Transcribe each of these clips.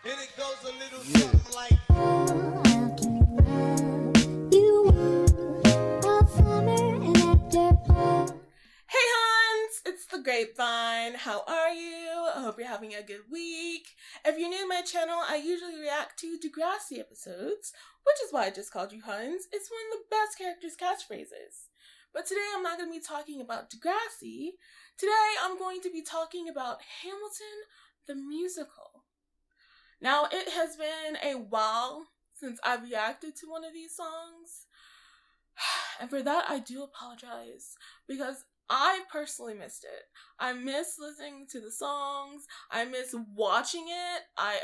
And it goes a little something like. Hey Hans, it's the Grapevine. How are you? I hope you're having a good week. If you're new to my channel, I usually react to Degrassi episodes, which is why I just called you Hans. It's one of the best characters' catchphrases. But today I'm not going to be talking about Degrassi. Today I'm going to be talking about Hamilton the musical. Now, it has been a while since I've reacted to one of these songs. And for that, I do apologize because I personally missed it. I miss listening to the songs. I miss watching it. I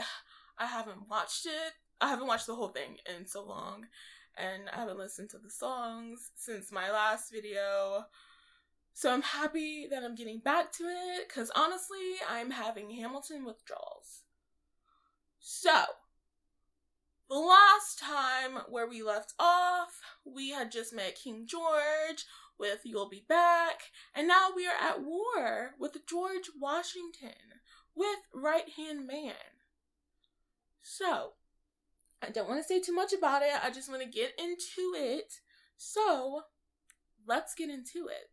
haven't watched it. I haven't watched the whole thing in so long. And I haven't listened to the songs since my last video. So I'm happy that I'm getting back to it because honestly, I'm having Hamilton withdrawals. So, the last time where we left off, we had just met King George with You'll Be Back, and now we are at war with George Washington with Right Hand Man. So, I don't want to say too much about it, I just want to get into it. So, let's get into it.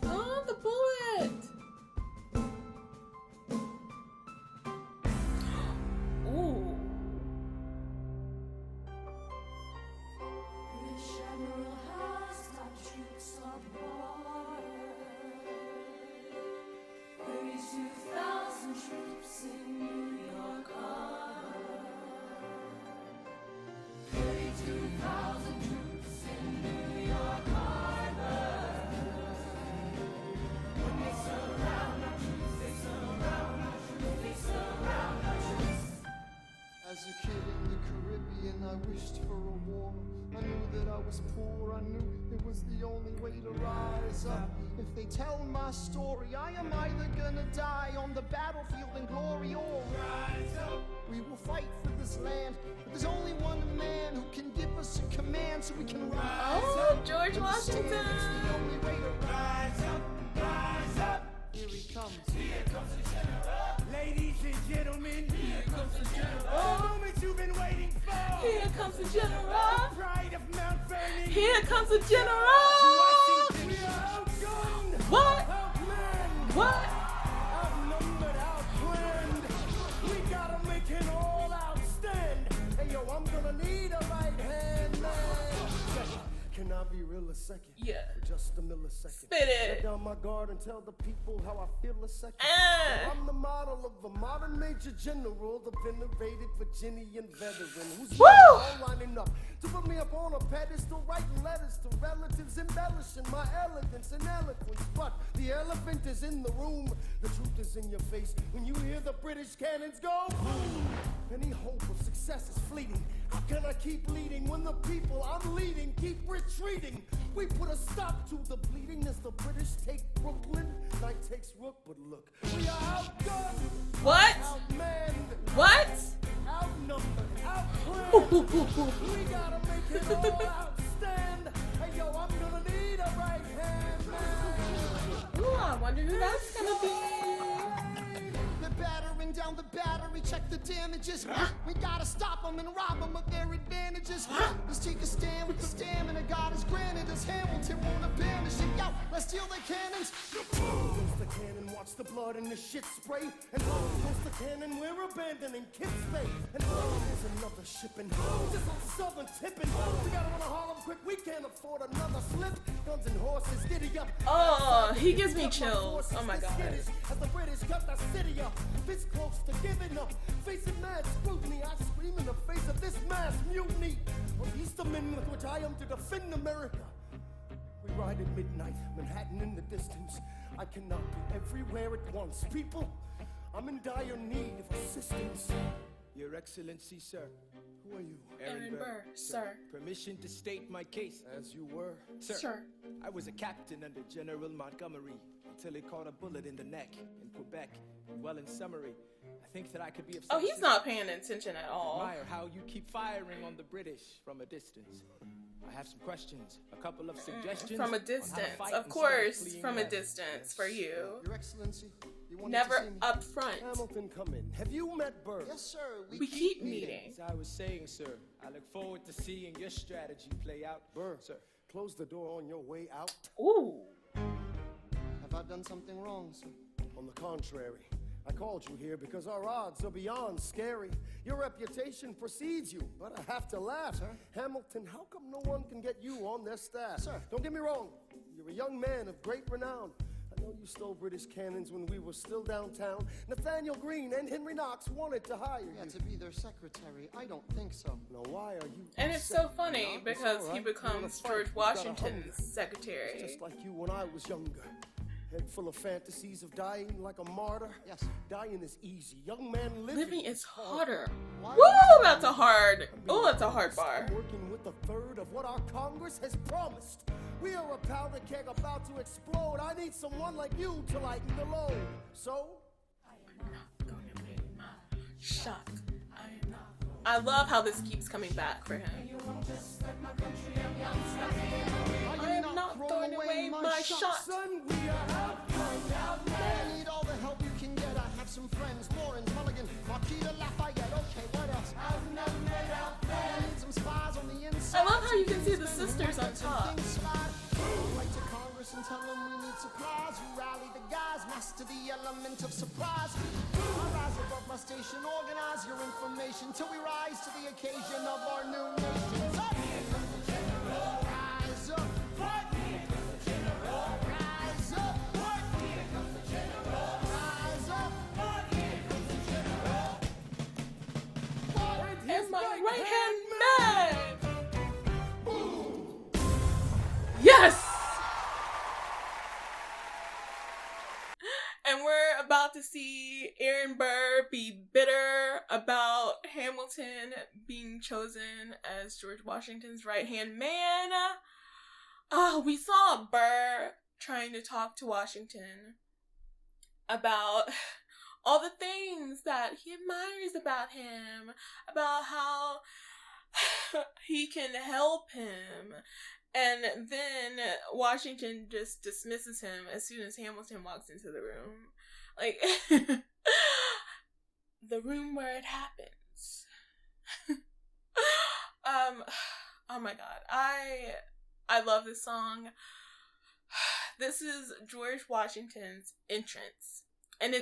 Oh, the bullet! Ooh. As a kid in the Caribbean, I wished for a war. I knew that I was poor, I knew it was the only way to rise up. If they tell my story, I am either gonna die on the battlefield in glory or rise up. We will fight for this land, but there's only one man who can give us a command so we can rise up. George Washington! It's the only way to rise up, rise up. Here he comes. Here comes the general. Ladies and gentlemen, Here comes the the general! moment you've been waiting for. Here comes the general! Pride of Mount Vernon. Here comes the general! Washington. We are outgunned. What? Outmanned. What? Outnumbered, outplanned. We gotta make an all-out stand. Hey yo, I'm gonna need a right hand man. Can I be real a second? Yeah. For just a millisecond. Spit it. Let down my guard and tell the people how I feel a second. Ah. I'm the model of a modern major general, the venerated Virginian veteran who's Woo! all lining up to put me up on a pedestal, writing letters to relatives, embellishing my elegance and eloquence. But the elephant is in the room, the truth is in your face. When you hear the British cannons go boom, any hope of success is fleeting. How can I keep leading when the people I'm leading keep retreating? We put a stop to the bleeding as the British take Brooklyn. Night takes Rook, but look, we are outgunned, What? outmanned, What? outnumbered, outplanned. We gotta make it all out stand. Hey yo, I'm gonna need a right hand man. Ooh, I wonder who that's gonna be. They're battering down the battery, check the damages. We gotta stop them and rob them of their advantages. Let's take a stand with the stamina God has granted us. Hamilton won't abandon it. Yo, let's steal their cannons. Goes the cannon, watch the blood and the shit spray. And goes the cannon, we're abandoning Kips Bay. And there's another shipping. This old southern tipping. We gotta run to Harlem quick, we can't afford another slip. Guns and horses, giddy up. Oh, he gives me chills. Oh my god. As the British cut the city up, this close to giving up, facing mad scrutiny, I scream in the face of this mass mutiny. On the East Amendment with which I am to defend America. We ride at midnight, Manhattan in the distance. I cannot be everywhere at once. People, I'm in dire need of assistance. Your Excellency, sir. Who are you? Aaron Burr, sir. Permission to state my case. As you were. Sir, Sure. I was a captain under General Montgomery until he caught a bullet in the neck in Quebec. Well, in summary, I think that I could be of Oh, some he's not paying attention at all. admire how you keep firing on the British from a distance. I have some questions, a couple of suggestions. From a on how to distance, fight of instead course, fleeing from a west. distance for you. Your Excellency, you wanted to Never see me? up front. Hamilton, come in. Have you met Burr? Yes, sir. We keep meeting. As I was saying, sir, I look forward to seeing your strategy play out. Burr, Sir. close the door on your way out. Ooh. Have I done something wrong, sir? On the contrary, I called you here because our odds are beyond scary. Your reputation precedes you, but I have to laugh. Sir? Hamilton, how come no one can get you on their staff? Sir. Don't get me wrong. You're a young man of great renown. I know you stole British cannons when we were still downtown. Nathaniel Greene and Henry Knox wanted to hire Yeah, you. to be their secretary. I don't think so. Now, why are you And it's so upset? funny It's because all he right. becomes You wanna fight, George you gotta Washington's hunger. secretary. Just like you when I was younger. Head full of fantasies of dying like a martyr. Yes. Dying is easy. Young man Living is harder. Why Woo, that's a hard. Oh, that's a hard bar. I'm working with a third of what our Congress has promised. We are a powder keg about to explode. I need someone like you to lighten the load. So, Going to be my shot. I love how this keeps coming back for him. I am not throwing away my shot. son, we are outgunned. I need all the help you can get. I have some friends, Lawrence, Mulligan, Marquita, Lafayette. Okay, what else? Outnumbered, outfed. I need some spies on the inside. I love how you can see the sisters on top. Things slide. Write to Congress and tell them we need supplies. You rally the guys, master the element of surprise. I rise above my station, organize your information till we rise to the occasion of our new nation. Rise up, fight! Rise up, fight! Rise up, fight! And my right hand man. Yes. And we're about to see Aaron Burr be bitter about Hamilton being chosen as George Washington's right-hand man. We saw Burr trying to talk to Washington about all the things that he admires about him, about how he can help him. And then Washington just dismisses him as soon as Hamilton walks into the room. Like, the room where it happens. Oh my god. I love this song. This is George Washington's entrance. And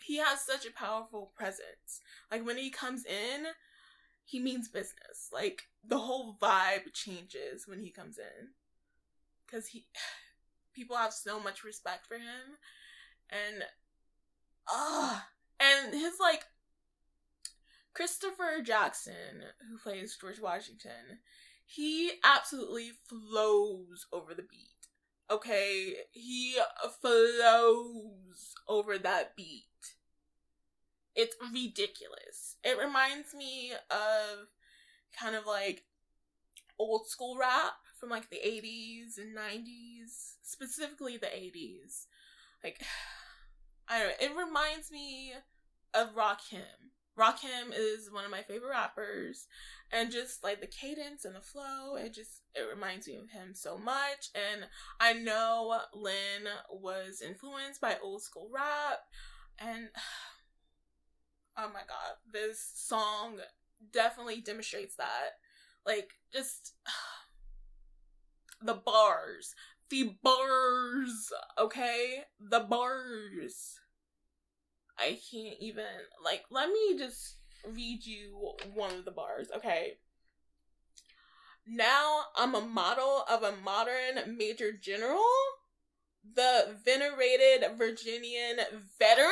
he has such a powerful presence. Like, when he comes in, he means business. Like, the whole vibe changes when he comes in. Because people have so much respect for him. And his, like, Christopher Jackson, who plays George Washington, he absolutely flows over the beat. Okay? He flows over that beat. It's ridiculous. It reminds me of kind of like old school rap from like the 80s and 90s, specifically the 80s. Like, I don't know, it reminds me of Rakim. Rakim is one of my favorite rappers, and just like the cadence and the flow, it reminds me of him so much. And I know Lynn was influenced by old school rap, and oh my god, this song definitely demonstrates that. Like, just the bars, okay? The bars. I can't even, like, let me just read you one of the bars, okay? Now I'm a model of a modern major general, the venerated Virginian veteran?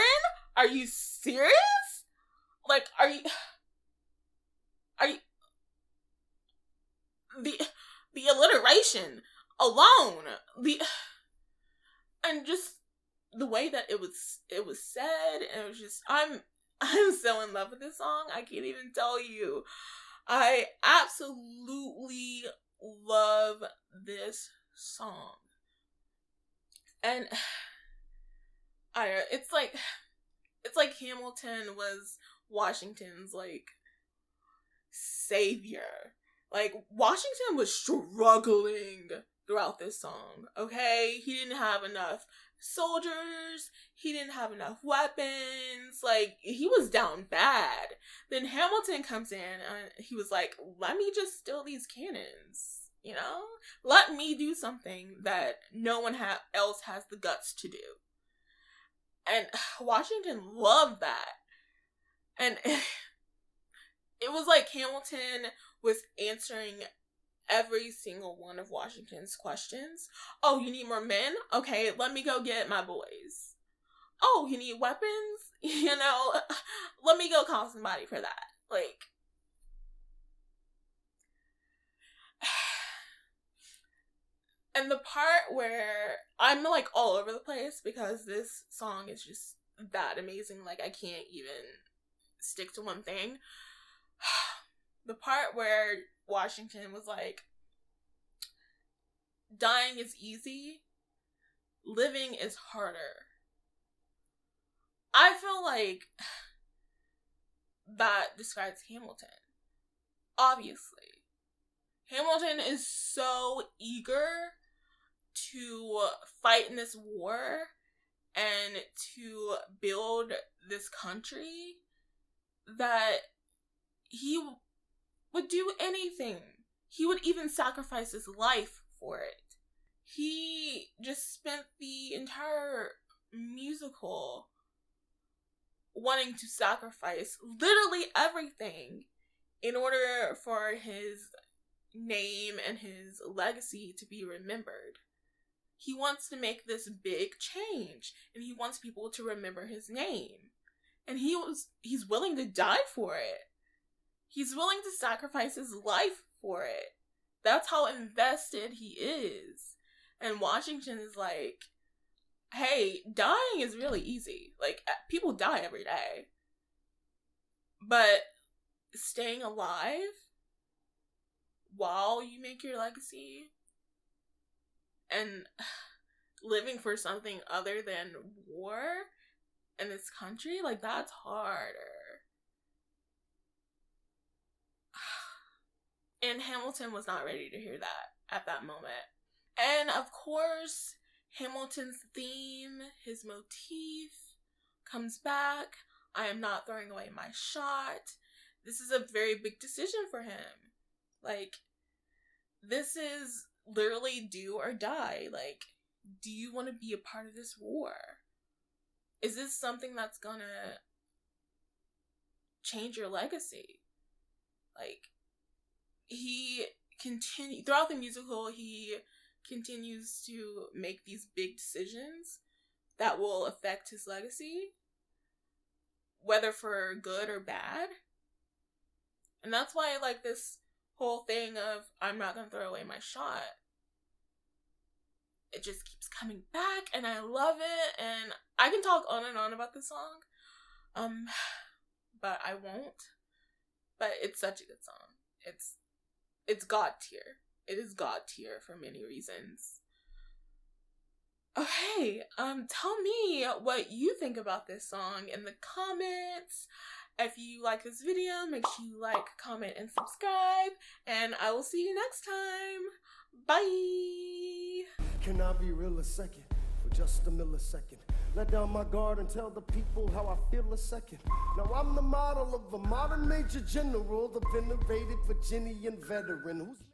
Are you serious? Like, are you the alliteration alone, and just the way that it was said, and it was just, I'm so in love with this song. I can't even tell you. I absolutely love this song. And I don't know, it's like Hamilton was Washington's, like, savior. Like, Washington was struggling throughout this song, okay? He didn't have enough soldiers, he didn't have enough weapons, like, he was down bad. Then Hamilton comes in and he was like, let me just steal these cannons, you know? Let me do something that no one else has the guts to do. And Washington loved that. And it was like Hamilton was answering every single one of Washington's questions. Oh, you need more men? Okay, let me go get my boys. Oh, you need weapons? You know, let me go call somebody for that. Like, and the part where I'm like all over the place because this song is just that amazing. Like, I can't even stick to one thing. The part where Washington was like, dying is easy, living is harder. I feel like that describes Hamilton. Obviously. Hamilton is so eager to fight in this war and to build this country that he would do anything. He would even sacrifice his life for it. He just spent the entire musical wanting to sacrifice literally everything in order for his name and his legacy to be remembered. He wants to make this big change, and he wants people to remember his name. And he's willing to die for it. He's willing to sacrifice his life for it. That's how invested he is. And Washington is like, hey, dying is really easy. Like, people die every day. But staying alive while you make your legacy and living for something other than war in this country, like, that's harder. And Hamilton was not ready to hear that at that moment. And of course, Hamilton's theme, his motif, comes back. I am not throwing away my shot. This is a very big decision for him. Like, this is literally do or die. Like, do you want to be a part of this war? Is this something that's gonna change your legacy? Like, throughout the musical, he continues to make these big decisions that will affect his legacy, whether for good or bad. And that's why I like this whole thing of, I'm not gonna throw away my shot. It just keeps coming back, and I love it, and I can talk on and on about this song, but I won't. But it's such a good song. It's God tier. It is God tier for many reasons. Okay, tell me what you think about this song in the comments. If you like this video, make sure you like, comment, and subscribe, and I will see you next time. Bye! Can I be real a second? For just a millisecond. Let down my guard and tell the people how I feel a second. Now I'm the model of a modern major general, the venerated Virginian veteran who's